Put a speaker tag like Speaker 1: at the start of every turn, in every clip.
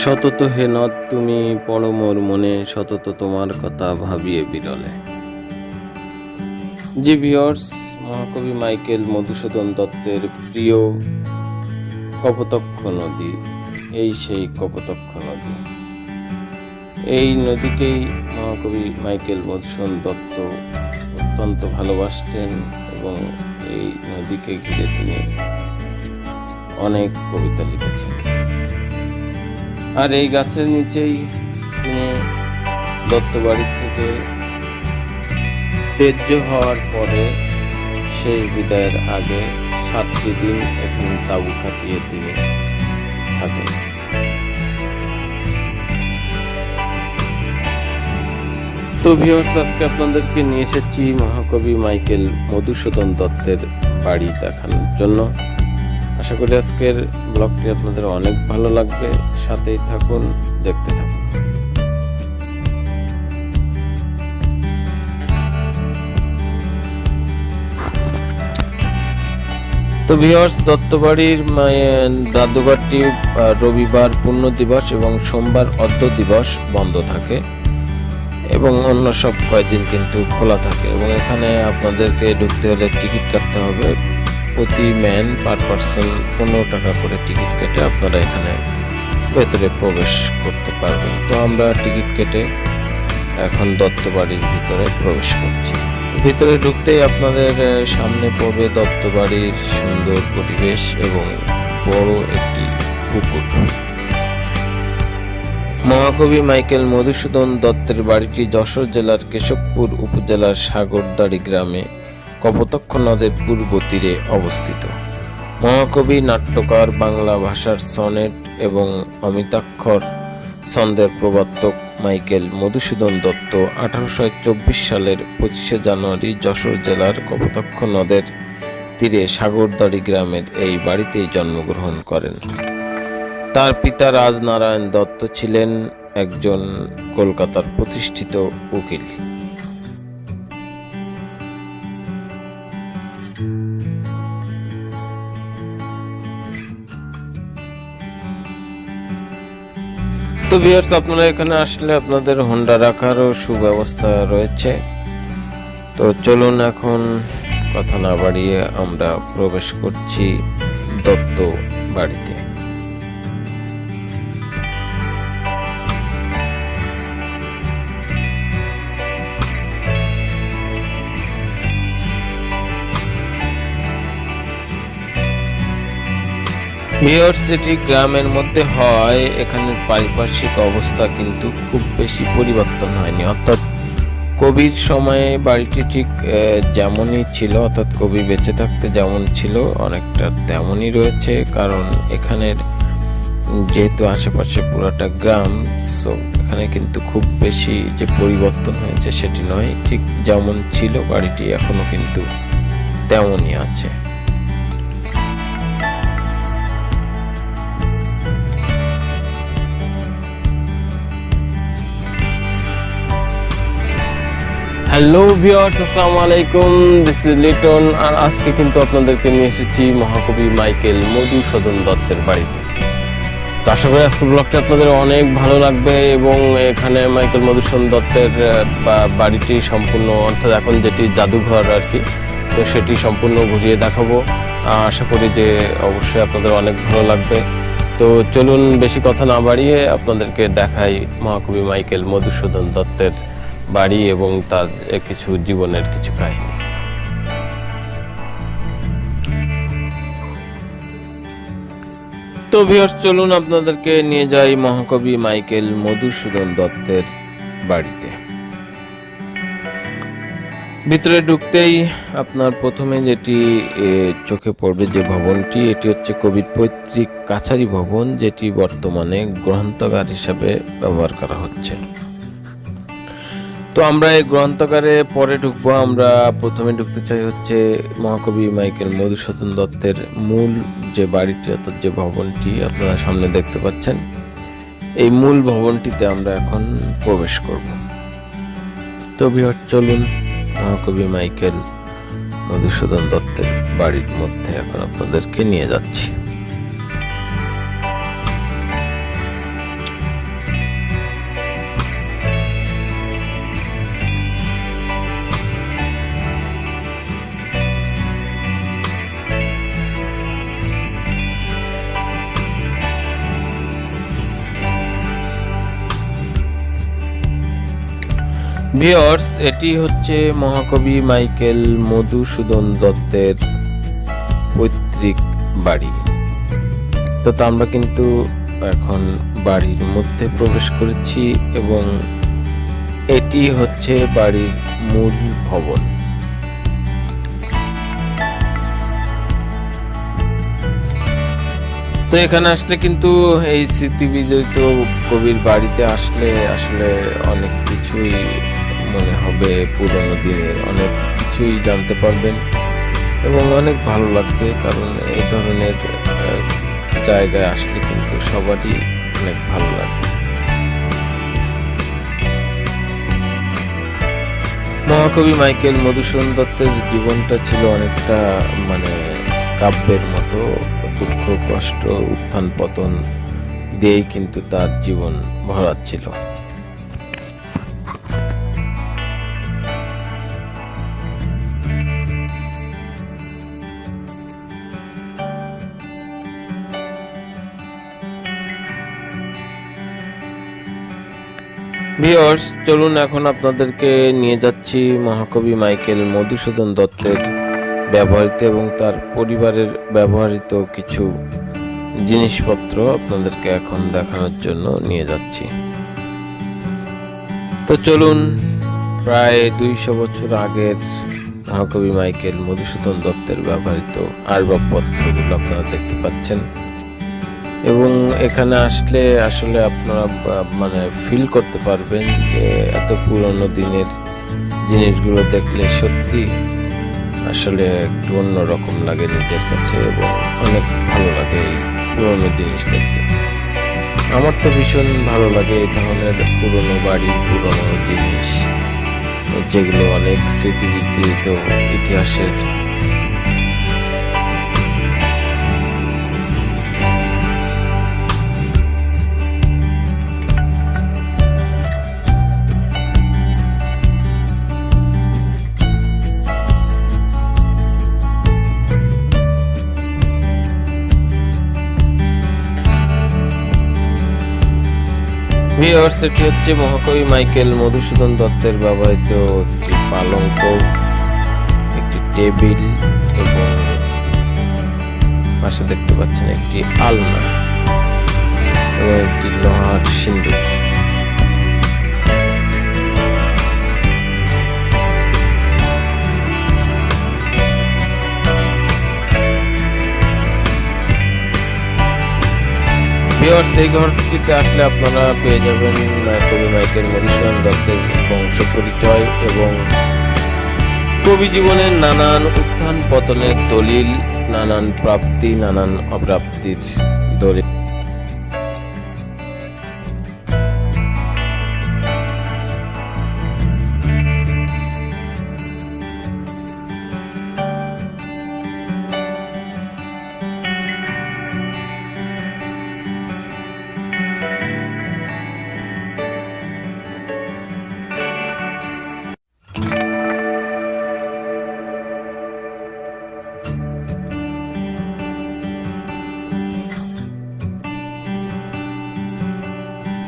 Speaker 1: সতত হে নদ তুমি পড়ো মোর মনে, সতত তোমার কথা ভাবিয়ে বিরলে। জি ভিউয়ার্স, মহাকবি মাইকেল মধুসূদন দত্তের প্রিয় কপোতক্ষ নদী, এই সেই কপোতক্ষ নদী। এই নদীকেই মহাকবি মাইকেল মধুসূদন দত্ত অত্যন্ত ভালোবাসতেন এবং এই নদীকে ঘিরে তিনি অনেক কবিতা লিখেছেন। আর এই গাছের নিচেই তিনি দত্তবাড়ি থেকে তেজ্য হওয়ার পরে শেষ বিদায়ের আগে 7টি দিন এখানে তাঁবু খাটিয়ে তিনি থাকেন। তো ভিউয়ার্স, আজকে আপনাদেরকে নিয়ে এসেছি মহাকবি মাইকেল মধুসূদন দত্তের বাড়ি দেখানোর জন্য। আশা করি আজকের ব্লগটি আপনাদের অনেক ভালো লাগবে, সাথেই থাকুন, দেখতে থাকুন। তো ভিউয়ার্স, দত্তবাড়ির জাদুঘরটি রবিবার পূর্ণ দিবস এবং সোমবার অর্ধ দিবস বন্ধ থাকে এবং অন্য সব কয়েকদিন কিন্তু খোলা থাকে। এবং এখানে আপনাদেরকে ঢুকতে হলে টিকিট কাটতে হবে। প্রতি ম্যান পার পার্সন 15 টাকা করে টিকিট কেটে আপনারা এখানে ভেতরে প্রবেশ করতে পারবেন। তো আমরা টিকিট কেটে এখন দত্তবাড়ির ভিতরে প্রবেশ করছি। ভিতরে ঢুকতেই আপনাদের সামনে পড়বে দত্তবাড়ির সুন্দর পরিবেশ এবং বড় একটি পুকুর। মহাকবি মাইকেল মধুসূদন দত্তের বাড়িটি যশোর জেলার কেশবপুর উপজেলার সাগরদাড়ি গ্রামে কপোতক্ষ নদের পূর্ব তীরে অবস্থিত। মহাকবি, নাট্যকার, বাংলা ভাষার সনেট এবং অমিতাক্ষর ছন্দের প্রবর্তক মাইকেল মধুসূদন দত্ত 1824 সালের 25শে জানুয়ারি যশোর জেলার কপোতক্ষ নদের তীরে সাগরদাড়ি গ্রামের এই বাড়িতেই জন্মগ্রহণ করেন। তার পিতা রাজনারায়ণ দত্ত ছিলেন একজন কলকাতার প্রতিষ্ঠিত উকিল। তো ভিউয়ার্স, আপনারা এখানে আসলে আপনাদের হোন্ডা রাখারও সুব্যবস্থা রয়েছে। তো চলুন এখন কথা না বাড়িয়ে আমরা প্রবেশ করছি দত্ত বাড়িতে। ভিউয়ার্স, এটি গ্রামের মধ্যে হয়, এখানের পারিপার্শ্বিক অবস্থা কিন্তু খুব বেশি পরিবর্তন হয়নি। অর্থাৎ কবির সময়ে বাড়িটি ঠিক যেমনই ছিল, অর্থাৎ কবি বেঁচে থাকতে যেমন ছিল অনেকটা তেমনই রয়েছে। কারণ এখানের যেহেতু আশেপাশে পুরাটা গ্রাম, সো এখানে কিন্তু খুব বেশি যে পরিবর্তন হয়েছে সেটি নয়, ঠিক যেমন ছিল বাড়িটি এখনো কিন্তু তেমনই আছে। হ্যালো ভিউয়ার্স, আসসালামু আলাইকুম, দিস ইজ লিটন। আর আজকে কিন্তু আপনাদেরকে নিয়ে এসেছি মহাকবি মাইকেল মধুসূদন দত্তের বাড়িতে। তো আশা করি আজকে ব্লগটা আপনাদের অনেক ভালো লাগবে এবং এখানে মাইকেল মধুসূদন দত্তের বাড়িটি সম্পূর্ণ, অর্থাৎ এখন যেটি জাদুঘর আর কি, তো সেটি সম্পূর্ণ ঘুরিয়ে দেখাবো। আশা করি যে অবশ্যই আপনাদের অনেক ভালো লাগবে। তো চলুন বেশি কথা না বাড়িয়ে আপনাদেরকে দেখাই মহাকবি মাইকেল মধুসূদন দত্তের বাড়ি এবং তার কিছু জীবনের কিছু কাহিনী। তো ভিউয়ার্স, চলুন আপনাদেরকে নিয়ে যাই মহাকবি মাইকেল মধুসূদন দত্তের বাড়িতে। ভিতরে ঢুকতেই আপনার প্রথমে যেটি চোখে পড়বে যে ভবনটি, এটি হচ্ছে কবির পৈতৃক কাছারি ভবন, যেটি বর্তমানে গ্রন্থাগার হিসাবে ব্যবহার করা হচ্ছে। তো আমরা এই গ্রন্থাগারে পরে ঢুকবো। আমরা প্রথমে ঢুকতে চাই হচ্ছে মহাকবি মাইকেল মধুসূদন দত্তের মূল যে বাড়িটি, অর্থাৎ যে ভবনটি আপনারা সামনে দেখতে পাচ্ছেন, এই মূল ভবনটিতে আমরা এখন প্রবেশ করব। তো ভিউয়ার্স, চলুন মহাকবি মাইকেল মধুসূদন দত্তের বাড়ির মধ্যে এখন আপনাদেরকে নিয়ে যাচ্ছি। ভিউয়ার্স, এটি হচ্ছে মহাকবি মাইকেল মধুসূদন দত্তের পৈতৃক বাড়ি। তো আমরা কিন্তু এখন বাড়ির মধ্যে প্রবেশ করেছি এবং এটি হচ্ছে বাড়ির মূল ভবন। তো এখানে আসলে কিন্তু এই স্মৃতি বিজড়িত কবির বাড়িতে আসলে আসলে অনেক কিছুই মনে হবে, পুরনো দিনের অনেক কিছুই জানতে পারবেন এবং অনেক ভালো লাগবে, কারণ এই ধরনের জায়গায় আসলে কিন্তু সবারই অনেক ভালো লাগে। মহাকবি মাইকেল মধুসূদন দত্তের জীবনটা ছিল অনেকটা কাব্যের মতো, দুঃখ কষ্ট উত্থান পতন দিয়েই কিন্তু তার জীবন ভরা ছিল। ভিউয়ার্স, চলুন এখন আপনাদেরকে নিয়ে যাচ্ছি মহাকবি মাইকেল মধুসূদন দত্তের ব্যবহৃত এবং তার পরিবারের ব্যবহৃত কিছু জিনিসপত্র আপনাদেরকে এখন দেখানোর জন্য নিয়ে যাচ্ছি। তো চলুন, প্রায় 200 বছর আগের মহাকবি মাইকেল মধুসূদন দত্তের ব্যবহৃত আসবাবপত্রগুলো আপনারা দেখতে পাচ্ছেন এবং এখানে আসলে আসলে আপনারা ফিল করতে পারবেন যে এত পুরনো দিনের জিনিসগুলো দেখলে সত্যি আসলে একটু অন্যরকম লাগে নিজের কাছে এবং অনেক ভালো লাগে এই পুরনো জিনিস দেখতে। আমার তো ভীষণ ভালো লাগে এই ধরনের পুরনো বাড়ি, পুরনো জিনিস, যেগুলো অনেক স্মৃতি বিদ্যুৎ ইতিহাসের। ভিউয়ার্স, এটি হচ্ছে মহাকবি মাইকেল মধুসূদন দত্তের ব্যবহৃত একটি পালঙ্ক, একটি টেবিল এবং পাশে দেখতে পাচ্ছেন একটি আলনা এবং একটি লোহার সিন্দুক। ভিউয়ার্স, এই ঘরটিতে আসলে আপনারা পেয়ে যাবেন কবি মাইকেল মধুসূদন দত্তের বংশ পরিচয় এবং কবি জীবনের নানান উত্থান পতনের দলিল, নানান প্রাপ্তি, নানান অপ্রাপ্তির দলিল।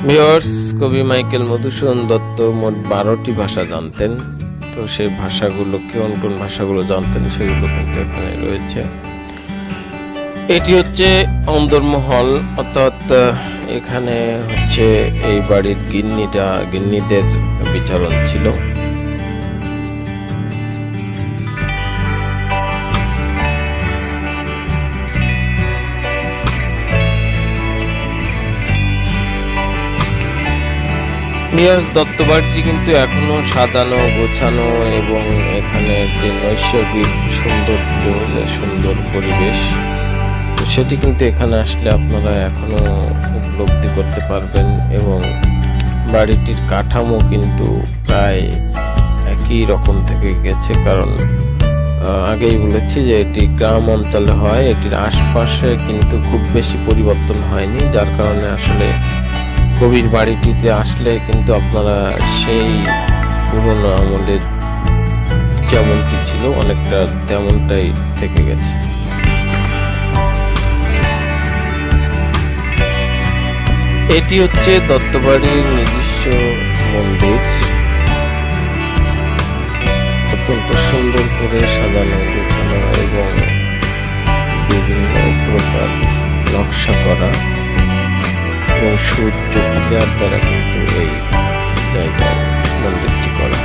Speaker 1: ভিউয়ার্স, কবি মাইকেল মধুসূদন দত্ত মোট 12টি ভাষা জানতেন। তো সেই ভাষাগুলো কোন কোন ভাষাগুলো জানতেন সেগুলো কিন্তু এখানে রয়েছে। এটি হচ্ছে অন্দরমহল, অর্থাৎ এখানে হচ্ছে এই বাড়ির গিন্নিদের বিচারণ ছিল। দত্ত বাড়িটি কিন্তু এখনো সাজানো গোছানো এবং এখানে যে নৈসর্গিক সৌন্দর্য, সুন্দর পরিবেশ, সেটি কিন্তু এখানে আসলে আপনারা এখনো উপলব্ধি করতে পারবেন এবং বাড়িটির কাঠামো কিন্তু প্রায় একই রকম থেকে গেছে, কারণ আগেই বলেছি যে এটি গ্রাম অঞ্চলে হয়, এটির আশপাশে কিন্তু খুব বেশি পরিবর্তন হয়নি, যার কারণে আসলে কবির বাড়িটিতে আসলে কিন্তু আপনারা সেই পুরনো আমলের যেমনটি ছিল অনেকটা তেমনটাই থেকে গেছে। এটি হচ্ছে দত্তবাড়ির নিজস্ব মন্দির অত্যন্ত সুন্দর করে সাজানো গোছানো এবং বিভিন্ন প্রকার নকশা করা এবং সূর্য পিলার দ্বারা কিন্তু এই জায়গায় মন্দিরটি করা।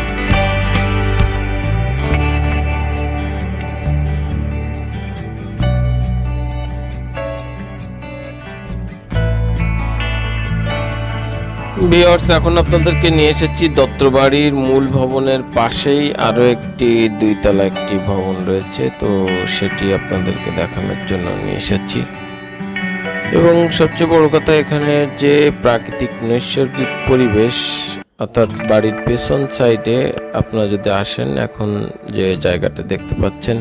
Speaker 1: ভিউয়ার্স, এখন আপনাদেরকে নিয়ে এসেছি দত্তবাড়ির মূল ভবনের পাশেই আরো একটি 2 তলা একটি ভবন রয়েছে, তো সেটি আপনাদেরকে দেখানোর জন্য নিয়ে এসেছি। এবং সবচেয়ে বড় কথা, এখানে যে প্রাকৃতিক নৈসর্গিক পরিবেশ, অর্থাৎ বাড়ির পেছন সাইডে আপনারা যদি আসেন, এখন যে জায়গাটা দেখতে পাচ্ছেন,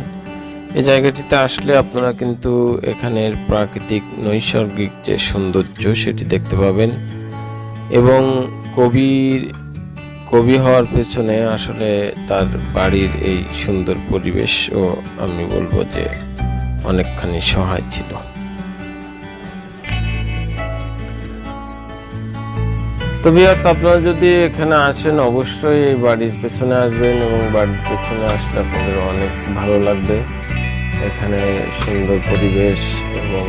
Speaker 1: এই জায়গাটিতে আসলে আপনারা কিন্তু এখানের প্রাকৃতিক নৈসর্গিক যে সৌন্দর্য সেটি দেখতে পাবেন। এবং কবি হওয়ার পেছনে আসলে তার বাড়ির এই সুন্দর পরিবেশও আমি বলবো যে অনেকখানি সহায় ছিল। তো ভিউয়ার্স, আপনারা যদি এখানে আসেন অবশ্যই এই বাড়ির পেছনে আসবেন, এবং বাড়ির পেছনে আসলে আপনাদের অনেক ভালো লাগবে। এখানে সুন্দর পরিবেশ এবং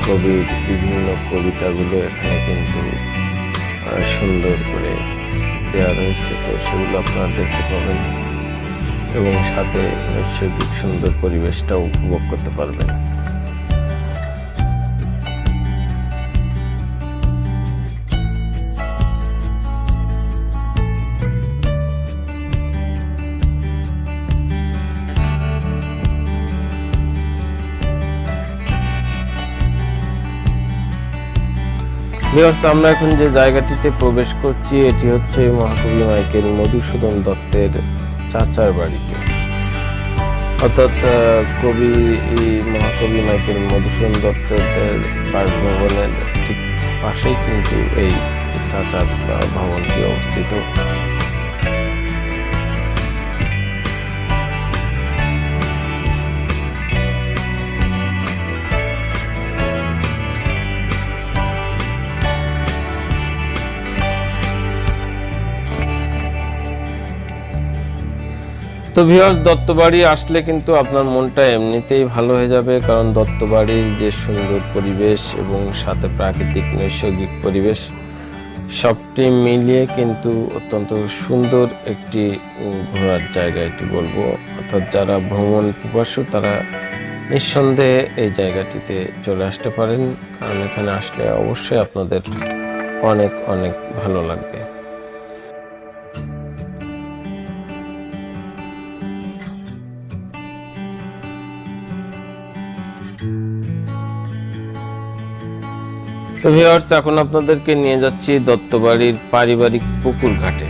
Speaker 1: কবির বিভিন্ন কবিতাগুলো এখানে কিন্তু সুন্দর করে দেওয়া রয়েছে, তো সেগুলো আপনারা দেখতে পাবেন এবং সাথে নৈসর্গিক সুন্দর পরিবেশটাও উপভোগ করতে পারবেন। ভিউয়ার্স, আমরা এখন যে জায়গাটিতে প্রবেশ করছি এটি হচ্ছে মহাকবি মাইকেল মধুসূদন দত্তের চাচার বাড়িতে, অর্থাৎ মহাকবি মাইকেল মধুসূদন দত্তের বাসভবনের ঠিক পাশেই কিন্তু এই চাচার ভবনটি অবস্থিত। তো ভিউয়ার্স, দত্তবাড়ি আসলে কিন্তু আপনার মনটা এমনিতেই ভালো হয়ে যাবে, কারণ দত্তবাড়ির যে সুন্দর পরিবেশ এবং সাথে প্রাকৃতিক নৈসর্গিক পরিবেশ সবটি মিলিয়ে কিন্তু অত্যন্ত সুন্দর একটি ঘোরার জায়গা এটি বলবো। অর্থাৎ যারা ভ্রমণ পিপাসু তারা নিঃসন্দেহে এই জায়গাটিতে চলে আসতে পারেন, কারণ এখানে আসলে অবশ্যই আপনাদের অনেক অনেক ভালো লাগবে। তো ভিউয়ার্স, এখন আপনাদেরকে নিয়ে যাচ্ছি দত্তবাড়ির পারিবারিক পুকুর ঘাটে।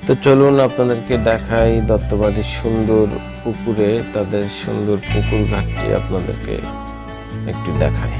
Speaker 1: তো চলুন আপনাদেরকে দেখাই দত্তবাড়ির সুন্দর পুকুরে, তাদের সুন্দর পুকুর ঘাটটি আপনাদেরকে একটু দেখাই।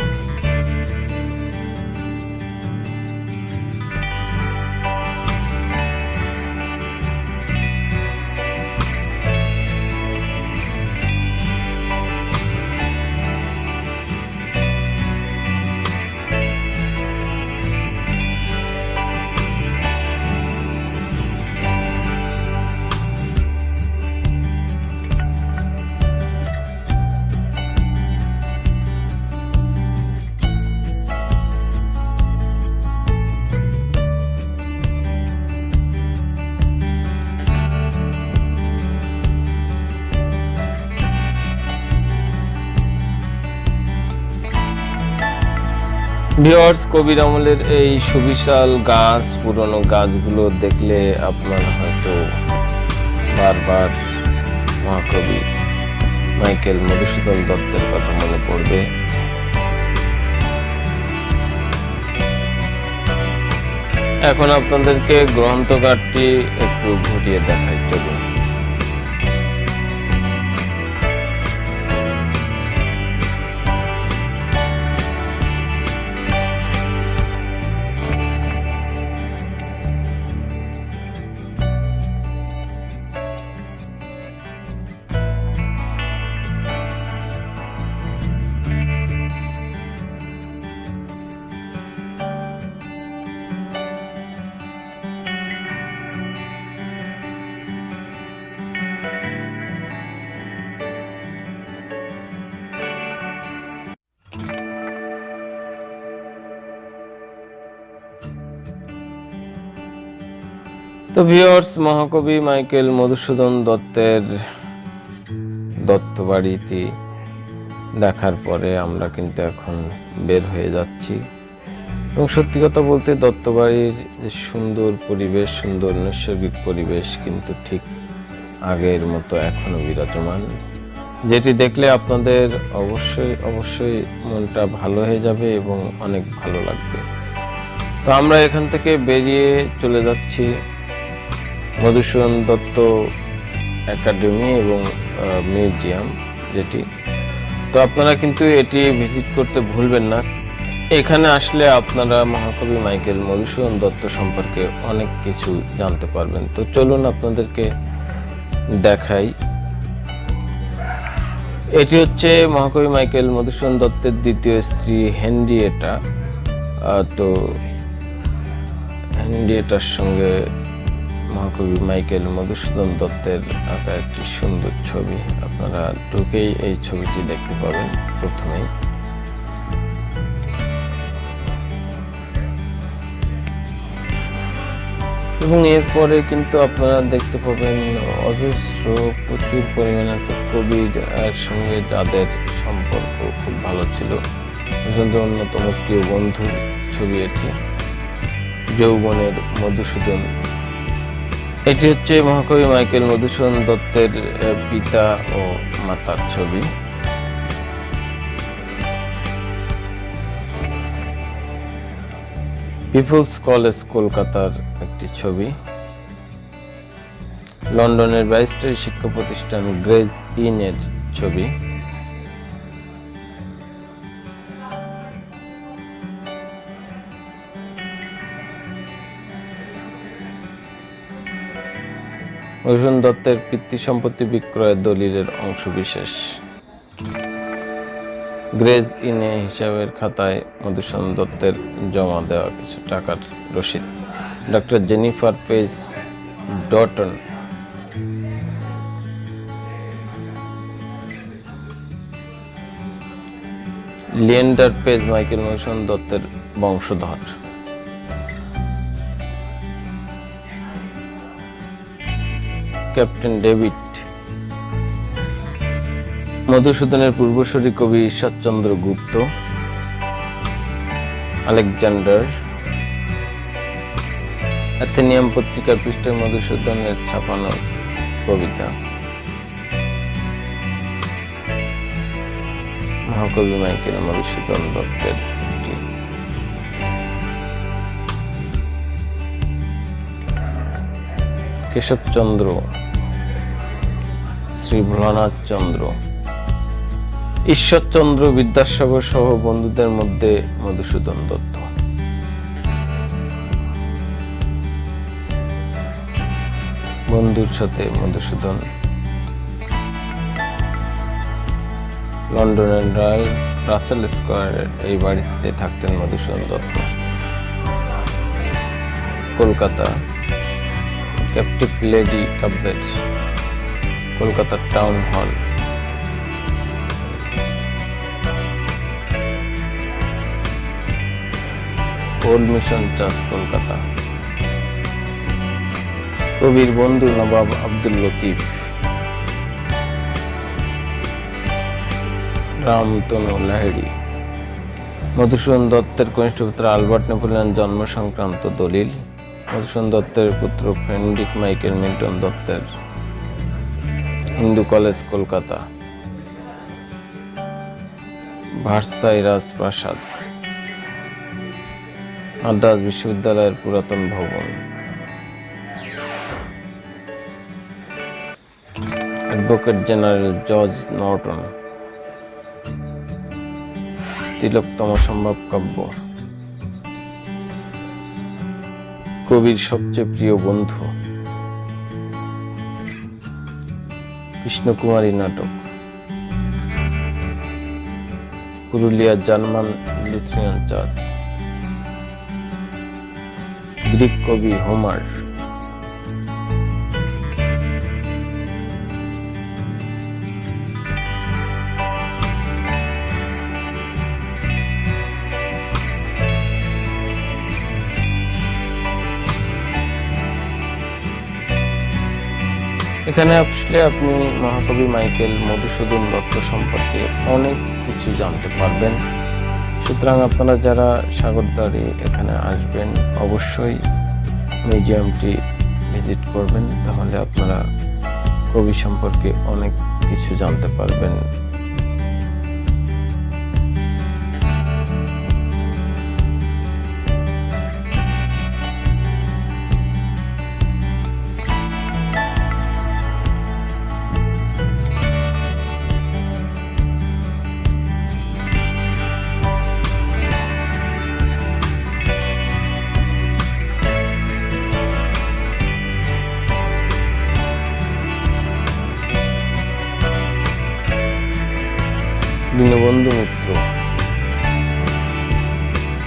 Speaker 1: ভিউয়ার্স, কবির আমলের এই সুবিশাল গাছ, পুরনো গাছগুলো দেখলে আপনার হয়তো বারবার মহাকবি মাইকেল মধুসূদন দত্তের কথা মনে পড়বে। এখন আপনাদেরকে গ্রন্থগারটি একটু ঘুরিয়ে দেখাই, চলুন। তো ভিউয়ার্স, মহাকবি মাইকেল মধুসূদন দত্তের দত্ত বাড়িটি দেখার পরে আমরা কিন্তু এখন বের হয়ে যাচ্ছি। এবং সত্যি কথা বলতে দত্তবাড়ির যে সুন্দর পরিবেশ, সুন্দর নৈসর্গিক পরিবেশ কিন্তু ঠিক আগের মতো এখনো বিরাজমান, যেটি দেখলে আপনাদের অবশ্যই মনটা ভালো হয়ে যাবে এবং অনেক ভালো লাগবে। তো আমরা এখান থেকে বেরিয়ে চলে যাচ্ছি মধুসূদন দত্ত একাডেমি এবং মিউজিয়াম যেটি। তো আপনারা কিন্তু এটি ভিজিট করতে ভুলবেন না। এখানে আসলে আপনারা মহাকবি মাইকেল মধুসূদন দত্ত সম্পর্কে অনেক কিছু জানতে পারবেন। তো চলুন আপনাদেরকে দেখাই। এটি হচ্ছে মহাকবি মাইকেল মধুসূদন দত্তের দ্বিতীয় স্ত্রী হেনরিয়েটা। তো হেনরিয়েটার সঙ্গে মহাকবি মাইকেল মধুসূদন দত্তের আঁকা একটি সুন্দর ছবি। আপনারা ঢুকেই এই ছবিটি দেখতে পাবেন প্রথমেই। এবং এরপরে কিন্তু আপনারা দেখতে পাবেন অজস্র প্রচুর পরিমাণে কবির সঙ্গে যাদের সম্পর্ক খুব ভালো ছিল, অন্যতম প্রিয় বন্ধুর ছবি এটি, যৌবনের মধুসূদন। এটি হচ্ছে মহাকবি মাইকেল মধুসূদন দত্তের পিতা ও মাতার ছবি। পিপলস কলেজ কলকাতার একটি ছবি। লন্ডনের ব্যারিস্টারি শিক্ষা প্রতিষ্ঠান গ্রেজ ইনের ছবি। মধুসূদন দত্তের পিতৃ সম্পত্তি বিক্রয়ের দলিলের অংশবিশেষ। গ্রেজ ইনে হিসাবের খাতায় মধুসূদন দত্তের জমা দেওয়া কিছু টাকার রসিদ। Doctor Jennifer Page Dutton. Leander Paes Michael Madhusudan দত্তের বংশধর। Captain David. মধুসূদনের পূর্বসূরি কবি ঈশ্বরচন্দ্র গুপ্ত। আলেকজান্ডার। অ্যাথেনিয়াম পত্রিকার পৃষ্ঠায় মধুসূদনের ছাপানো কবিতা। মহাকবি মাইকেল মধুসূদন দত্তের কেশবচন্দ্র, শ্রী ভোলানাথ চন্দ্র, ঈশ্বরচন্দ্র বিদ্যাসাগর সহ বন্ধুদের মধ্যে মধুসূদন দত্ত। বন্ধুর সাথে মধুসূদন। লন্ডনের রয়্যাল রাসেল স্কোয়ারের এই বাড়িতে থাকতেন মধুসূদন দত্ত। কলকাতা ক্যাপটিভ লেডি কাব্যের Kolkata town hall. Old mission church Kolkata. কবির বন্ধু নবাব আব্দুল লতিফ। রামতনু লাহিড়ী। মধুসূদন দত্তের কনিষ্ঠ পুত্র আলবার্ট নেপোলিয়ন জন্ম সংক্রান্ত দলিল। মধুসূদন দত্তের পুত্র ফ্রেডরিক মাইকেল মিল্টন দত্তের হিন্দু কলেজ কলকাতা। ভার্সাই রাজপ্রাসাদ। মাদ্রাজ বিশ্ববিদ্যালয়ের পুরাতন ভবন। Advocate general George Norton. তিলকতম সম্ভব কাব্য। কবির সবচেয়ে প্রিয় বন্ধু। কৃষ্ণকুমারী নাটক। Purulia German Lutheran church. Greek কবি হোমার। এখানে আসলে আপনি মহাকবি মাইকেল মধুসূদন দত্ত সম্পর্কে অনেক কিছু জানতে পারবেন। সুতরাং আপনারা যারা সাগরদ্বারে এখানে আসবেন অবশ্যই মিউজিয়ামটি ভিজিট করবেন, তাহলে আপনারা কবি সম্পর্কে অনেক কিছু জানতে পারবেন। দীনবন্ধু মিত্র,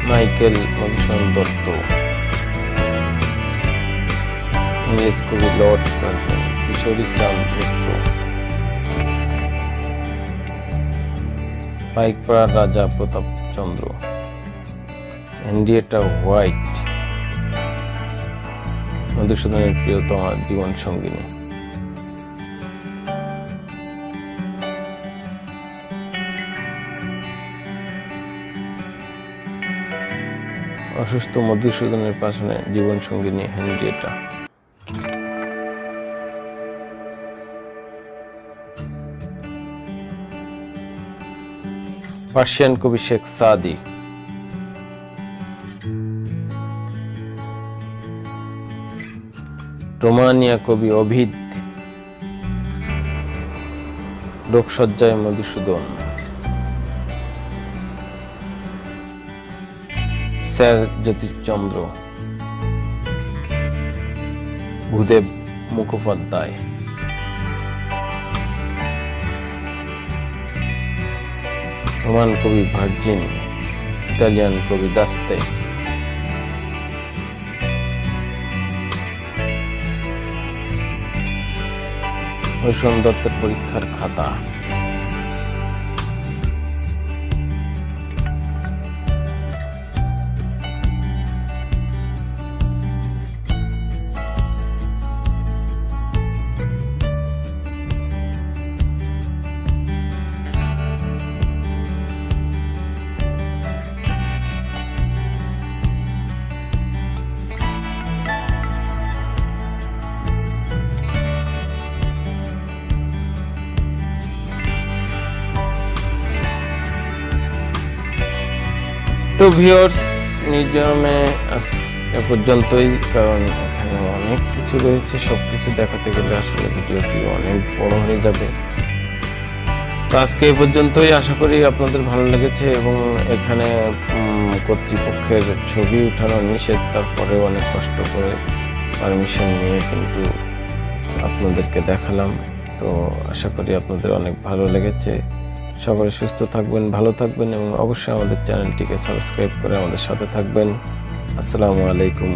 Speaker 1: মাইকেল মধুসূদন দত্ত, ইংরেজ কবি লর্ড কার্জন, কিশোরী চাঁদ মিত্র, পাইকপাড়ার রাজা প্রতাপচন্দ্র, হেনরিয়েটা হোয়াইট মধুসূদনের প্রিয়তমা জীবন সঙ্গিনী। অসুস্থ মধুসূদনের পাশে জীবন সঙ্গিনী হেনরিয়েটা। পার্সিয়ান কবি শেখ সাদি, রোমানিয়া কবি ওভিদ, রোগশয্যায় মধুসূদন, স্যার জ্যোতিষচন্দ্র, ভূদেব মুখোপাধ্যায়, রোমান কবি ভার্জিন, ইতালিয়ান কবি দাস্তে, মধুসূদন দত্তের পরীক্ষার খাতা, তো ভিউয়ার্স, মিউজিয়ামে এ পর্যন্তই, কারণ এখানে অনেক কিছু রয়েছে। সবকিছু দেখাতে গেলে আসলে ভিডিওটি অনেক বড় হয়ে যাবে। তো আজকে এ পর্যন্তই, আশা করি আপনাদের ভালো লেগেছে এবং এখানে কর্তৃপক্ষের ছবি উঠানো নিষেধ, তারপরে অনেক কষ্ট করে পারমিশন নিয়ে কিন্তু আপনাদেরকে দেখালাম। তো আশা করি আপনাদের অনেক ভালো লেগেছে। সকলে সুস্থ থাকবেন, ভালো থাকবেন এবং অবশ্যই আমাদের চ্যানেলটিকে সাবস্ক্রাইব করে আমাদের সাথে থাকবেন। আসসালামু আলাইকুম।